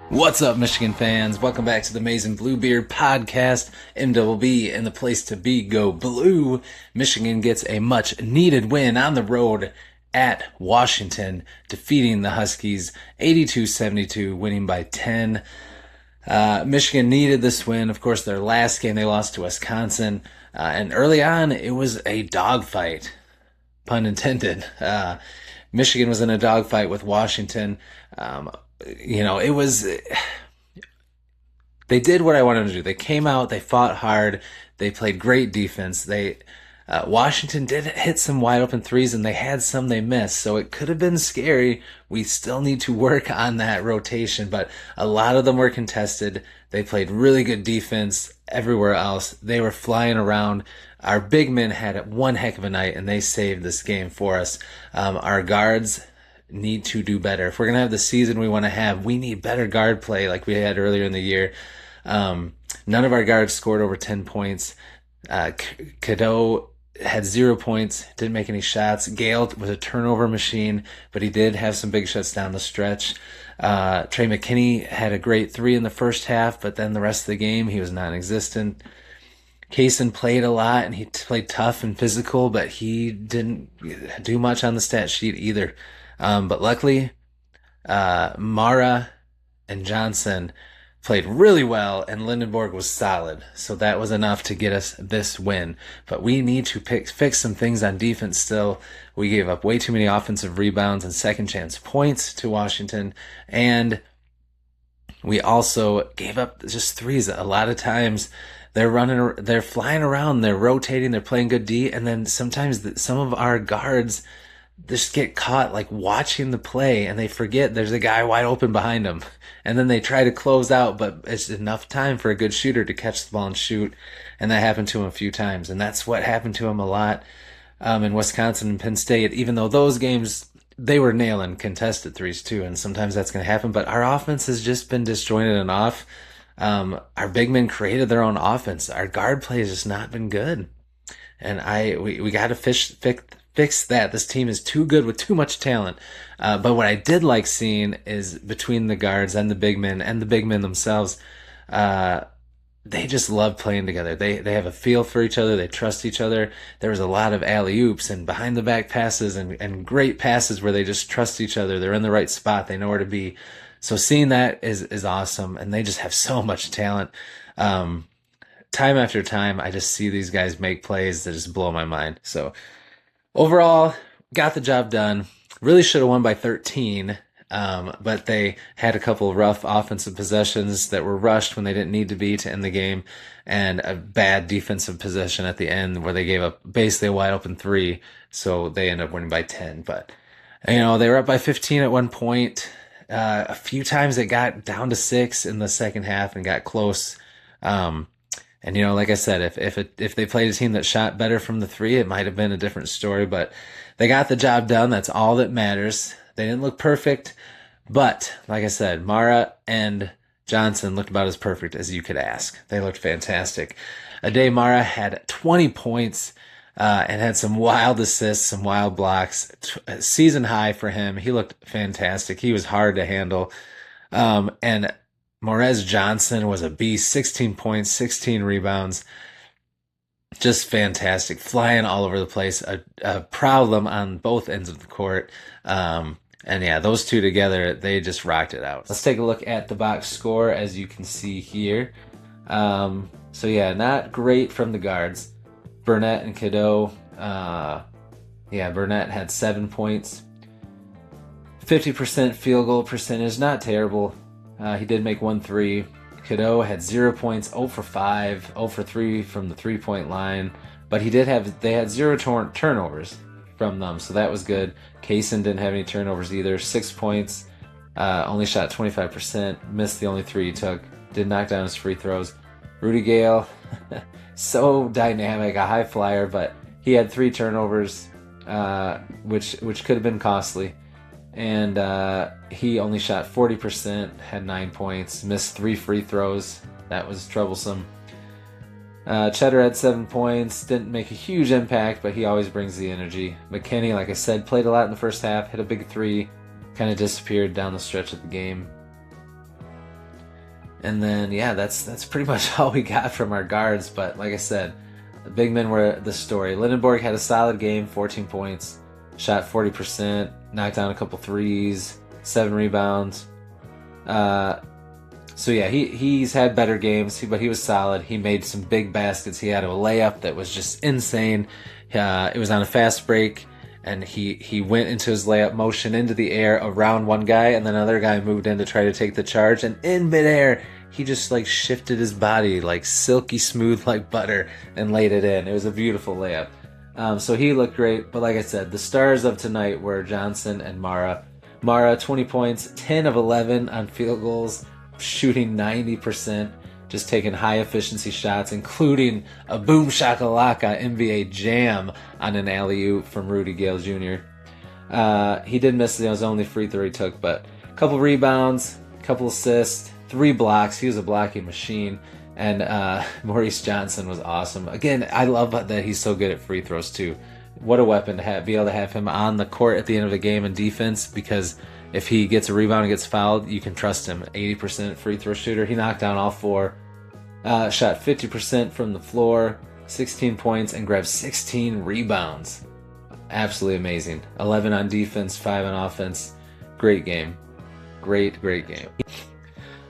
What's up, Michigan fans? Welcome back to the Amazing Bluebeard podcast. MWB and the place to be, go blue. Michigan gets a much needed win on the road at Washington, defeating the Huskies 82-72, winning by 10. Michigan needed this win. Of course, their last game they lost to Wisconsin, and early on it was a dogfight, pun intended. Michigan was in a dogfight with Washington. It was, they did what I wanted to do. They came out, they fought hard, they played great defense. Washington did hit some wide open threes, and they had some they missed, so it could have been scary. We still need to work on that rotation, but a lot of them were contested. They played really good defense everywhere else. They were flying around. Our big men had one heck of a night, and they saved this game for us. Our guards need to do better. If we're going to have the season we want to have, we need better guard play like we had earlier in the year. None of our guards scored over 10 points. Cadeau had 0 points, didn't make any shots. Gale was a turnover machine, but he did have some big shots down the stretch. Trey McKinney had a great 3 in the first half, but then the rest of the game, he was non-existent. Kaysen played a lot, and he played tough and physical, but he didn't do much on the stat sheet either. But luckily, Mara and Johnson played really well, and Lindenborg was solid. So that was enough to get us this win. But we need to fix some things on defense still. We gave up way too many offensive rebounds and second chance points to Washington. And we also gave up just threes. A lot of times they're flying around, they're rotating, they're playing good D. And then sometimes some of our guards just get caught like watching the play, and they forget there's a guy wide open behind them, and then they try to close out, but it's enough time for a good shooter to catch the ball and shoot. And that happened to him a few times, and that's what happened to him a lot in Wisconsin and Penn State. Even though those games they were nailing contested threes too, and sometimes that's going to happen, but our offense has just been disjointed and off. Our big men created their own offense. Our guard play has just not been good, and we got to fix that. This team is too good with too much talent. But what I did like seeing is between the guards and the big men themselves, they just love playing together. They have a feel for each other. They trust each other. There was a lot of alley-oops and behind the back passes and great passes where they just trust each other. They're in the right spot. They know where to be. So seeing that is awesome. And they just have so much talent. Time after time, I just see these guys make plays that just blow my mind. So overall, got the job done. Really should have won by 13, but they had a couple of rough offensive possessions that were rushed when they didn't need to be to end the game, and a bad defensive possession at the end where they gave up basically a wide open 3, so they ended up winning by 10. But, they were up by 15 at one point. A few times it got down to 6 in the second half and got close. And, like I said, if they played a team that shot better from the 3, it might have been a different story, but they got the job done. That's all that matters. They didn't look perfect, but like I said, Mara and Johnson looked about as perfect as you could ask. They looked fantastic. Ade Mara had 20 points, and had some wild assists, some wild blocks. Season high for him. He looked fantastic. He was hard to handle. And Morez Johnson was a beast, 16 points, 16 rebounds. Just fantastic, flying all over the place, a problem on both ends of the court. And yeah, those two together, they just rocked it out. Let's take a look at the box score, as you can see here. So yeah, not great from the guards. Burnett and Cadeau, Burnett had 7 points. 50% field goal percentage, not terrible. He did make 1 3. Cadeau had 0 points, 0 for 5, 0 for 3 from the 3-point line. But they had 0 turnovers from them, so that was good. Kaysen didn't have any turnovers either. 6 points, only shot 25%, missed the only 3 he took, did knock down his free throws. Rudy Gale, so dynamic, a high flyer, but he had 3 turnovers, which could have been costly. And he only shot 40%, had 9 points, missed 3 free throws. That was troublesome. Cheddar had 7 points, didn't make a huge impact, but he always brings the energy. McKinney, like I said, played a lot in the first half, hit a big 3, kind of disappeared down the stretch of the game. And then, yeah, that's pretty much all we got from our guards. But like I said, the big men were the story. Lindenborg had a solid game, 14 points, shot 40%, knocked down a couple threes, 7 rebounds. So yeah, he's had better games, but he was solid. He made some big baskets. He had a layup that was just insane. It was on a fast break, and he went into his layup motion into the air around one guy, and then another guy moved in to try to take the charge, and in midair, he just like shifted his body like silky smooth like butter and laid it in. It was a beautiful layup. So he looked great, but like I said, the stars of tonight were Johnson and Mara. Mara, 20 points, 10 of 11 on field goals, shooting 90%, just taking high efficiency shots, including a boom shakalaka NBA jam on an alley-oop from Rudy Gale Jr. He did miss his only free throw he took, but a couple rebounds, a couple assists, 3 blocks. He was a blocking machine. And Maurice Johnson was awesome. Again, I love that he's so good at free throws too. What a weapon to be able to have him on the court at the end of the game in defense, because if he gets a rebound and gets fouled, you can trust him. 80% free throw shooter. He knocked down all 4. Shot 50% from the floor, 16 points, and grabbed 16 rebounds. Absolutely amazing. 11 on defense, 5 on offense. Great game. Great game.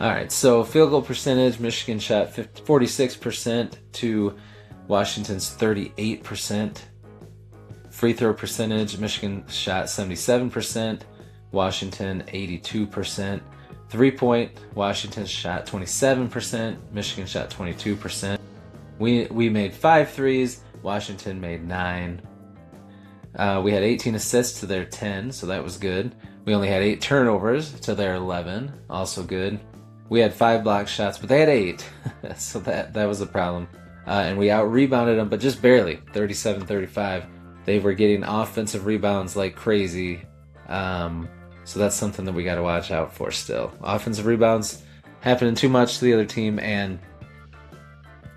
All right, so field goal percentage, Michigan shot 46% to Washington's 38%. Free throw percentage, Michigan shot 77%, Washington 82%. 3-point, Washington shot 27%, Michigan shot 22%. We made 5 threes, Washington made 9. We had 18 assists to their 10, so that was good. We only had 8 turnovers to their 11, also good. We had 5 block shots, but they had 8, so that was a problem. And we out-rebounded them, but just barely, 37-35. They were getting offensive rebounds like crazy, so that's something that we got to watch out for still. Offensive rebounds happening too much to the other team, and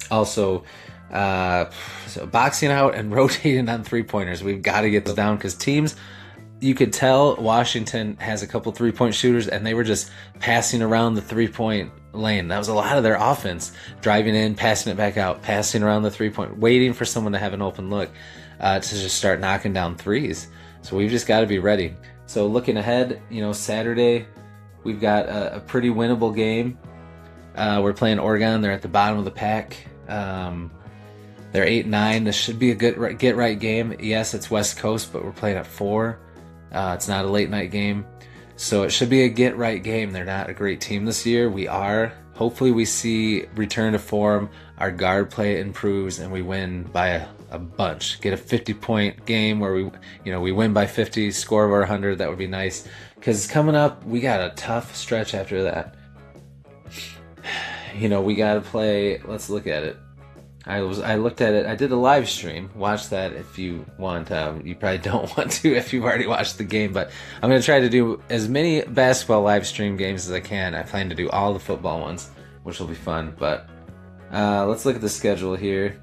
also so boxing out and rotating on three-pointers. We've got to get those down, because teams, you could tell Washington has a couple three-point shooters, and they were just passing around the three-point lane. That was a lot of their offense, driving in, passing it back out, passing around the three-point, waiting for someone to have an open look to just start knocking down threes. So we've just got to be ready. So looking ahead, Saturday, we've got a pretty winnable game. We're playing Oregon. They're at the bottom of the pack. They're 8-9. This should be a good get-right game. Yes, it's West Coast, but we're playing at 4. It's not a late-night game. So it should be a get-right game. They're not a great team this year. We are. Hopefully we see return to form. Our guard play improves, and we win by a bunch. Get a 50-point game where we win by 50, score over 100. That would be nice. Because coming up, we got a tough stretch after that. We got to play. Let's look at it. I looked at it. I did a live stream. Watch that if you want. You probably don't want to if you've already watched the game, but I'm going to try to do as many basketball live stream games as I can. I plan to do all the football ones, which will be fun. But let's look at the schedule here.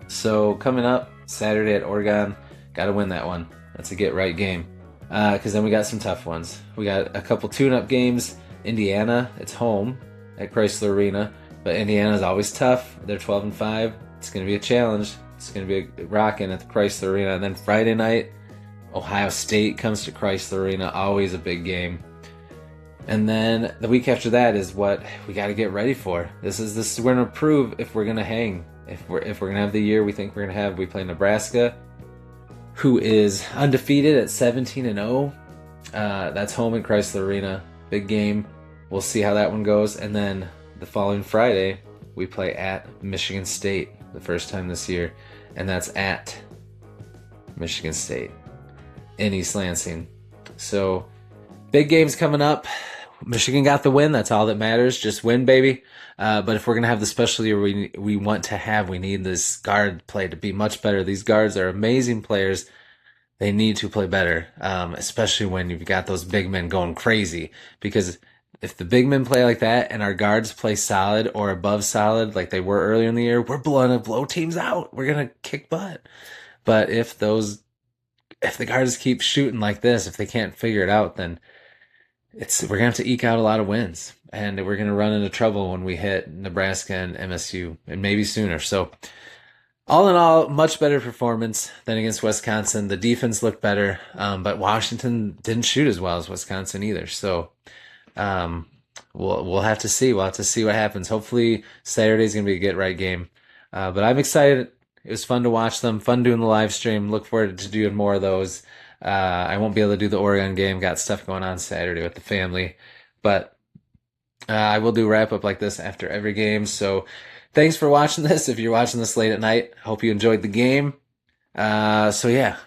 So coming up Saturday at Oregon, got to win that one. That's a get-right game. Because then we got some tough ones. We got a couple tune-up games. Indiana, it's home at Chrysler Arena. But Indiana's always tough. They're 12-5. It's going to be a challenge. It's going to be rocking at the Chrysler Arena. And then Friday night, Ohio State comes to Chrysler Arena. Always a big game. And then the week after that is what we got to get ready for. This is we're going to prove if we're going to hang. If we're going to have the year we think we're going to have. We play Nebraska, who is undefeated at 17-0. That's home at Chrysler Arena. Big game. We'll see how that one goes. And then the following Friday, we play at Michigan State, the first time this year, and that's at Michigan State in East Lansing. So, big games coming up. Michigan got the win. That's all that matters. Just win, baby. But if we're going to have the special year we want to have, we need this guard play to be much better. These guards are amazing players. They need to play better, especially when you've got those big men going crazy, because if the big men play like that and our guards play solid or above solid like they were earlier in the year, we're going to blow teams out. We're going to kick butt. But if those if the guards keep shooting like this, if they can't figure it out, then we're gonna have to eke out a lot of wins, and we're gonna run into trouble when we hit Nebraska and MSU, and maybe sooner. So, all in all, much better performance than against Wisconsin. The defense looked better, but Washington didn't shoot as well as Wisconsin either. So, um, we'll have to see. We'll have to see what happens. Hopefully, Saturday's gonna be a get right game. But I'm excited. It was fun to watch them. Fun doing the live stream. Look forward to doing more of those. I won't be able to do the Oregon game. Got stuff going on Saturday with the family, but I will do wrap up like this after every game. So thanks for watching this. If you're watching this late at night, hope you enjoyed the game. So yeah,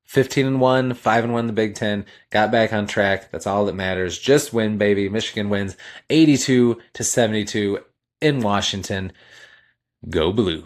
15-1, 5-1 in the Big Ten. Got back on track. That's all that matters. Just win, baby. Michigan wins 82-72 in Washington. Go Blue.